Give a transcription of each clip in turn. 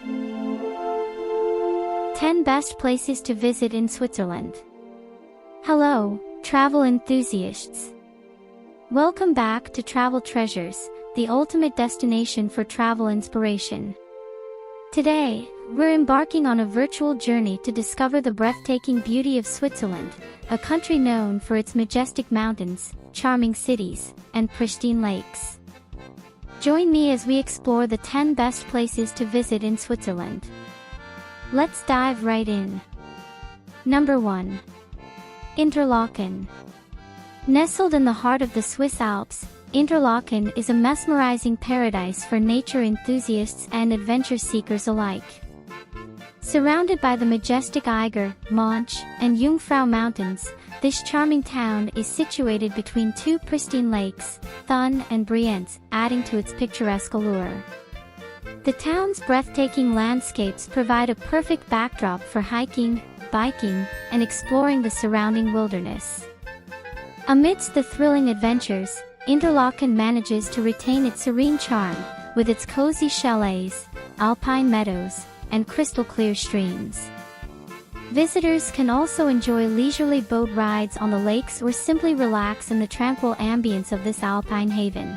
10 Best Places to Visit in Switzerland. Hello, travel enthusiasts. Welcome back to Travel Treasures, the ultimate destination for travel inspiration. Today, we're embarking on a virtual journey to discover the breathtaking beauty of Switzerland, a country known for its majestic mountains, charming cities, and pristine lakes. Join me as we explore the 10 best places to visit in Switzerland. Let's dive right in. Number 1. Interlaken. Nestled in the heart of the Swiss Alps, Interlaken is a mesmerizing paradise for nature enthusiasts and adventure seekers alike. Surrounded by the majestic Eiger, Monch, and Jungfrau Mountains, this charming town is situated between two pristine lakes, Thun and Brienz, adding to its picturesque allure. The town's breathtaking landscapes provide a perfect backdrop for hiking, biking, and exploring the surrounding wilderness. Amidst the thrilling adventures, Interlaken manages to retain its serene charm, with its cozy chalets, alpine meadows, and crystal-clear streams. Visitors can also enjoy leisurely boat rides on the lakes or simply relax in the tranquil ambience of this alpine haven.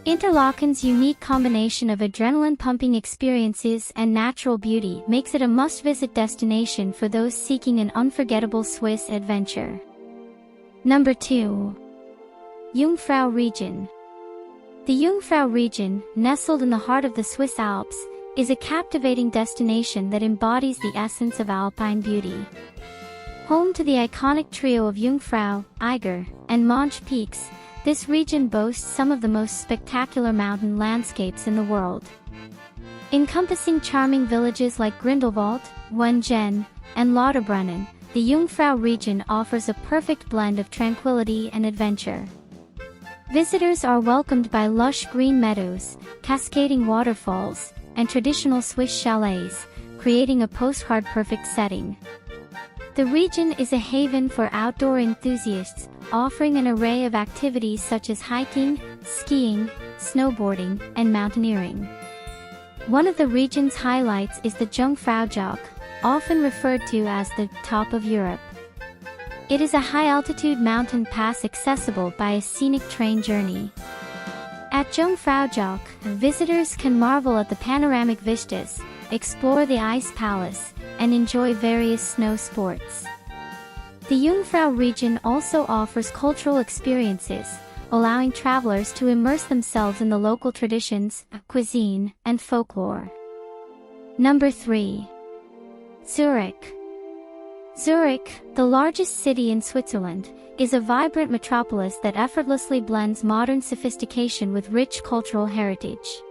Interlaken's unique combination of adrenaline-pumping experiences and natural beauty makes it a must-visit destination for those seeking an unforgettable Swiss adventure. Number 2. Jungfrau Region. The Jungfrau region, nestled in the heart of the Swiss Alps, is a captivating destination that embodies the essence of alpine beauty. Home to the iconic trio of Jungfrau, Eiger, and Monch peaks, this region boasts some of the most spectacular mountain landscapes in the world. Encompassing charming villages like Grindelwald, Wengen, and Lauterbrunnen, the Jungfrau region offers a perfect blend of tranquility and adventure. Visitors are welcomed by lush green meadows, cascading waterfalls, and traditional Swiss chalets, creating a postcard-perfect setting. The region is a haven for outdoor enthusiasts, offering an array of activities such as hiking, skiing, snowboarding, and mountaineering. One of the region's highlights is the Jungfraujoch, often referred to as the top of Europe. It is a high-altitude mountain pass accessible by a scenic train journey. At Jungfraujoch, visitors can marvel at the panoramic vistas, explore the ice palace, and enjoy various snow sports. The Jungfrau region also offers cultural experiences, allowing travelers to immerse themselves in the local traditions, cuisine, and folklore. Number 3. Zurich. Zurich, the largest city in Switzerland, is a vibrant metropolis that effortlessly blends modern sophistication with rich cultural heritage.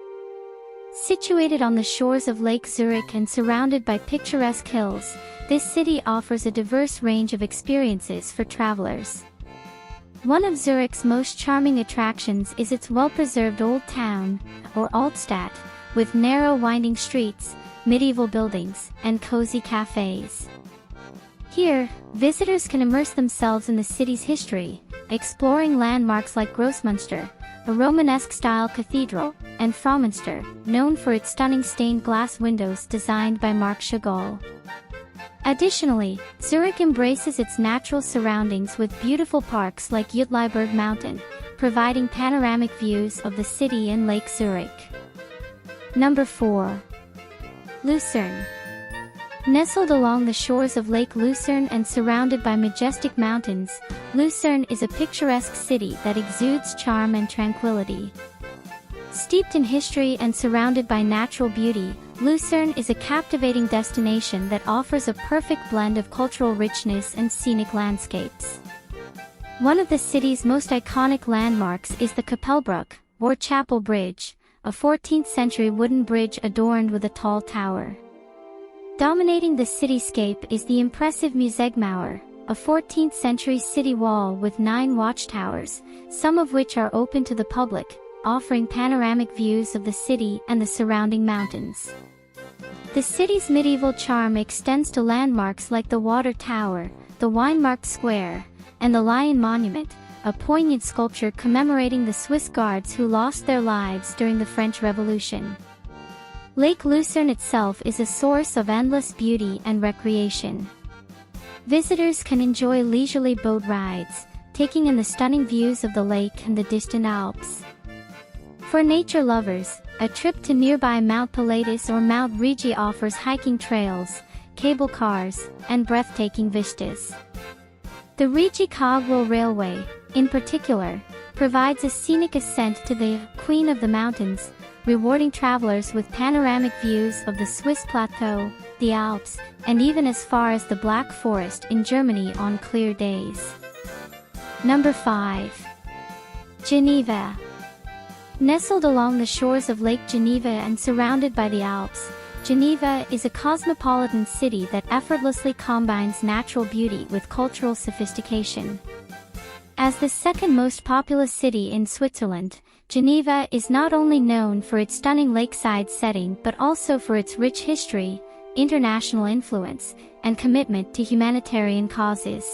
Situated on the shores of Lake Zurich and surrounded by picturesque hills, this city offers a diverse range of experiences for travelers. One of Zurich's most charming attractions is its well-preserved Old Town, or Altstadt, with narrow winding streets, medieval buildings, and cozy cafes. Here, visitors can immerse themselves in the city's history, exploring landmarks like Grossmünster, a Romanesque-style cathedral, and Frauenmünster, known for its stunning stained glass windows designed by Marc Chagall. Additionally, Zurich embraces its natural surroundings with beautiful parks like Uetliberg Mountain, providing panoramic views of the city and Lake Zurich. Number 4. Lucerne. Nestled along the shores of Lake Lucerne and surrounded by majestic mountains, Lucerne is a picturesque city that exudes charm and tranquility. Steeped in history and surrounded by natural beauty, Lucerne is a captivating destination that offers a perfect blend of cultural richness and scenic landscapes. One of the city's most iconic landmarks is the Kapellbrücke, or Chapel Bridge, a 14th-century wooden bridge adorned with a tall tower. Dominating the cityscape is the impressive Museumauer, a 14th-century city wall with 9 watchtowers, some of which are open to the public, offering panoramic views of the city and the surrounding mountains. The city's medieval charm extends to landmarks like the Water Tower, the Weinmarkt Square, and the Lion Monument, a poignant sculpture commemorating the Swiss Guards who lost their lives during the French Revolution. Lake Lucerne itself is a source of endless beauty and recreation. Visitors can enjoy leisurely boat rides, taking in the stunning views of the lake and the distant Alps. For nature lovers, a trip to nearby Mount Pilatus or Mount Rigi offers hiking trails, cable cars, and breathtaking vistas. The Rigi-Cogwell Railway, in particular, provides a scenic ascent to the Queen of the Mountains, rewarding travelers with panoramic views of the Swiss plateau, the Alps, and even as far as the Black Forest in Germany on clear days. Number 5. Geneva. Nestled along the shores of Lake Geneva and surrounded by the Alps, Geneva is a cosmopolitan city that effortlessly combines natural beauty with cultural sophistication. As the second most populous city in Switzerland, Geneva is not only known for its stunning lakeside setting but also for its rich history, international influence, and commitment to humanitarian causes.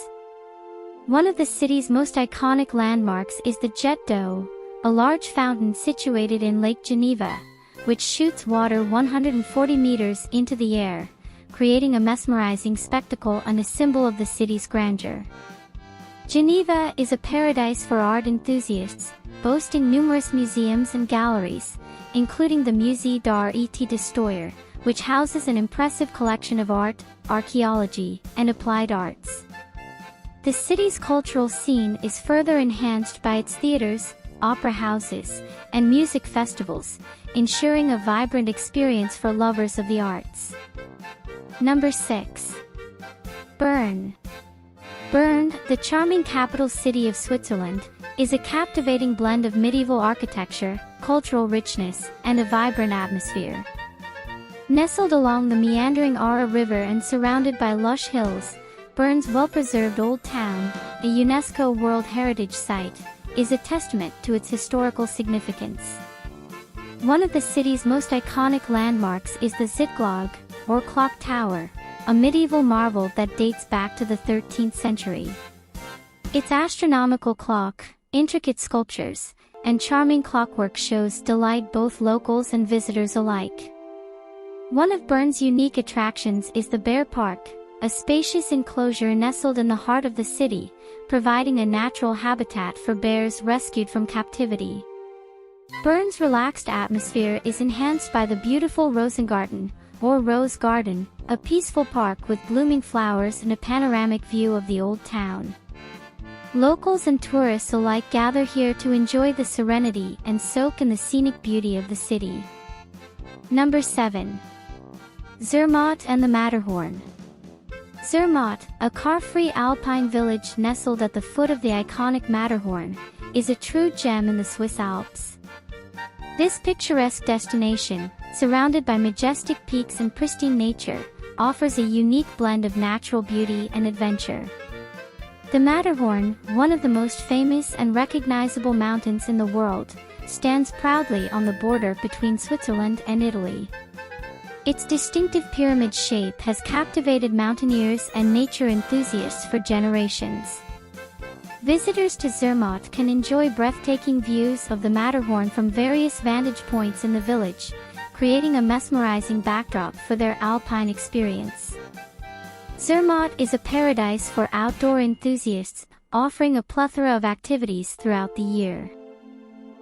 One of the city's most iconic landmarks is the Jet d'Eau, a large fountain situated in Lake Geneva, which shoots water 140 meters into the air, creating a mesmerizing spectacle and a symbol of the city's grandeur. Geneva is a paradise for art enthusiasts, boasting numerous museums and galleries, including the Musée d'Art et d'Histoire, which houses an impressive collection of art, archaeology, and applied arts. The city's cultural scene is further enhanced by its theaters, opera houses, and music festivals, ensuring a vibrant experience for lovers of the arts. Number 6. Bern. Bern, the charming capital city of Switzerland, is a captivating blend of medieval architecture, cultural richness, and a vibrant atmosphere. Nestled along the meandering Aare River and surrounded by lush hills, Bern's well-preserved Old Town, a UNESCO World Heritage Site, is a testament to its historical significance. One of the city's most iconic landmarks is the Zitglogge, or Clock Tower, a medieval marvel that dates back to the 13th century. Its astronomical clock, intricate sculptures, and charming clockwork shows delight both locals and visitors alike. One of Bern's unique attractions is the Bear Park, a spacious enclosure nestled in the heart of the city, providing a natural habitat for bears rescued from captivity. Bern's relaxed atmosphere is enhanced by the beautiful Rosengarten, or Rose Garden, a peaceful park with blooming flowers and a panoramic view of the Old Town. Locals and tourists alike gather here to enjoy the serenity and soak in the scenic beauty of the city. Number 7. Zermatt and the Matterhorn. Zermatt, a car-free alpine village nestled at the foot of the iconic Matterhorn, is a true gem in the Swiss Alps. This picturesque destination, surrounded by majestic peaks and pristine nature, offers a unique blend of natural beauty and adventure. The Matterhorn, one of the most famous and recognizable mountains in the world, stands proudly on the border between Switzerland and Italy. Its distinctive pyramid shape has captivated mountaineers and nature enthusiasts for generations. Visitors to Zermatt can enjoy breathtaking views of the Matterhorn from various vantage points in the village, creating a mesmerizing backdrop for their alpine experience. Zermatt is a paradise for outdoor enthusiasts, offering a plethora of activities throughout the year.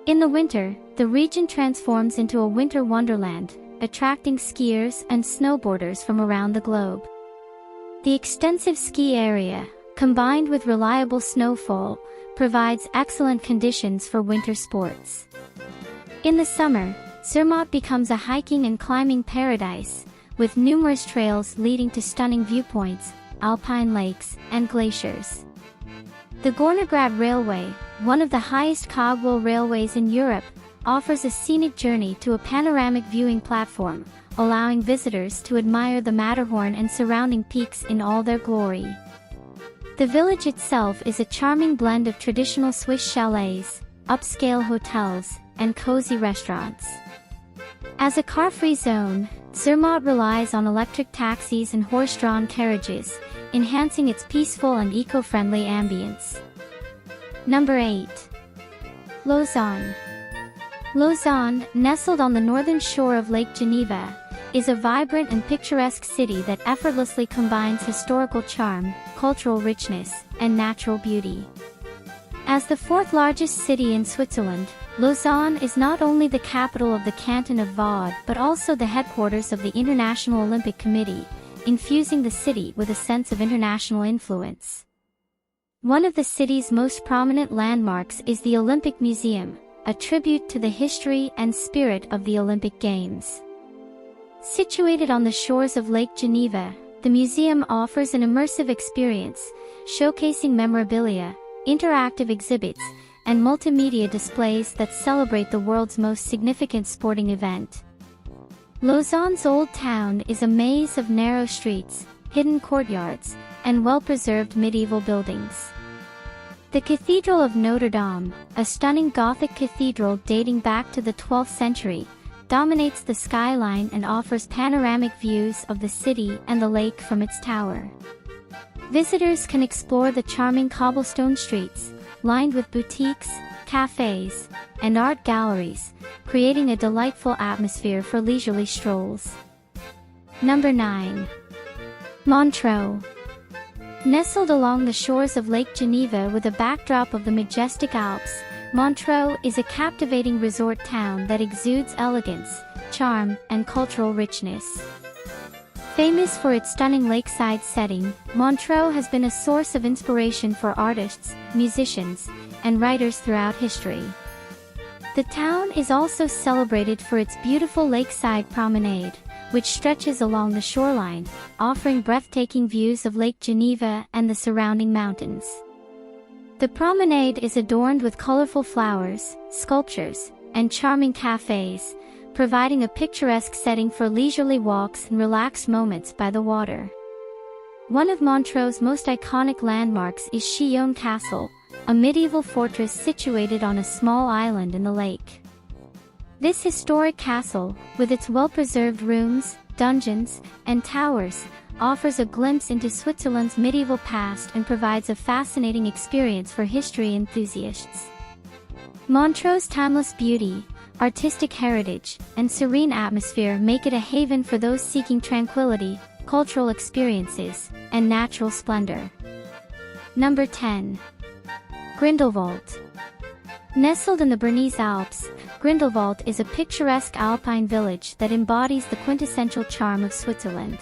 In the winter, the region transforms into a winter wonderland, attracting skiers and snowboarders from around the globe. The extensive ski area, combined with reliable snowfall, provides excellent conditions for winter sports. In the summer, Zermatt becomes a hiking and climbing paradise, with numerous trails leading to stunning viewpoints, alpine lakes, and glaciers. The Gornergrat Railway, one of the highest cogwheel railways in Europe, offers a scenic journey to a panoramic viewing platform, allowing visitors to admire the Matterhorn and surrounding peaks in all their glory. The village itself is a charming blend of traditional Swiss chalets, upscale hotels, and cozy restaurants. As a car-free zone, Zermatt relies on electric taxis and horse-drawn carriages, enhancing its peaceful and eco-friendly ambience. Number 8. Lausanne. Lausanne, nestled on the northern shore of Lake Geneva, is a vibrant and picturesque city that effortlessly combines historical charm, cultural richness, and natural beauty. As the fourth largest city in Switzerland, Lausanne is not only the capital of the canton of Vaud but also the headquarters of the International Olympic Committee, infusing the city with a sense of international influence. One of the city's most prominent landmarks is the Olympic Museum, a tribute to the history and spirit of the Olympic Games. Situated on the shores of Lake Geneva, the museum offers an immersive experience, showcasing memorabilia, interactive exhibits, and multimedia displays that celebrate the world's most significant sporting event. Lausanne's Old Town is a maze of narrow streets, hidden courtyards, and well-preserved medieval buildings. The Cathedral of Notre Dame, a stunning Gothic cathedral dating back to the 12th century, dominates the skyline and offers panoramic views of the city and the lake from its tower. Visitors can explore the charming cobblestone streets, lined with boutiques, cafes, and art galleries, creating a delightful atmosphere for leisurely strolls. Number 9. Montreux. Nestled along the shores of Lake Geneva with a backdrop of the majestic Alps, Montreux is a captivating resort town that exudes elegance, charm, and cultural richness. Famous for its stunning lakeside setting, Montreux has been a source of inspiration for artists, musicians, and writers throughout history. The town is also celebrated for its beautiful lakeside promenade, which stretches along the shoreline, offering breathtaking views of Lake Geneva and the surrounding mountains. The promenade is adorned with colorful flowers, sculptures, and charming cafes, providing a picturesque setting for leisurely walks and relaxed moments by the water. One of Montreux's most iconic landmarks is Chillon Castle, a medieval fortress situated on a small island in the lake. This historic castle, with its well-preserved rooms, dungeons, and towers, offers a glimpse into Switzerland's medieval past and provides a fascinating experience for history enthusiasts. Montreux's timeless beauty, artistic heritage, and serene atmosphere make it a haven for those seeking tranquility, cultural experiences, and natural splendor. Number 10. Grindelwald. Nestled in the Bernese Alps, Grindelwald is a picturesque alpine village that embodies the quintessential charm of Switzerland.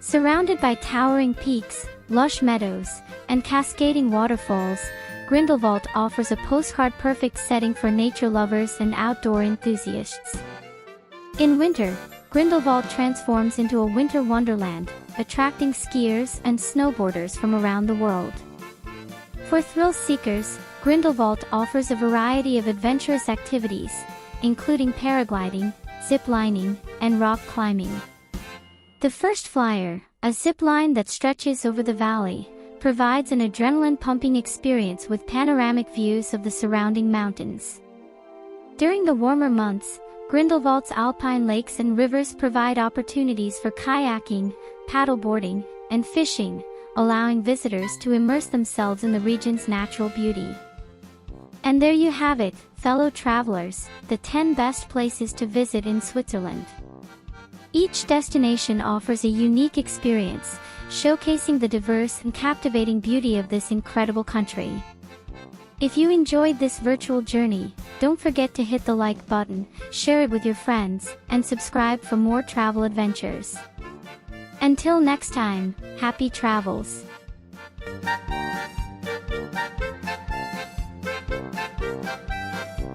Surrounded by towering peaks, lush meadows, and cascading waterfalls, Grindelwald offers a postcard-perfect setting for nature lovers and outdoor enthusiasts. In winter, Grindelwald transforms into a winter wonderland, attracting skiers and snowboarders from around the world. For thrill seekers, Grindelwald offers a variety of adventurous activities, including paragliding, zip-lining, and rock climbing. The First Flyer, a zip-line that stretches over the valley, provides an adrenaline-pumping experience with panoramic views of the surrounding mountains. During the warmer months, Grindelwald's alpine lakes and rivers provide opportunities for kayaking, paddleboarding, and fishing, allowing visitors to immerse themselves in the region's natural beauty. And there you have it, fellow travelers, the 10 best places to visit in Switzerland. Each destination offers a unique experience, showcasing the diverse and captivating beauty of this incredible country. If you enjoyed this virtual journey, don't forget to hit the like button, share it with your friends, and subscribe for more travel adventures. Until next time, happy travels!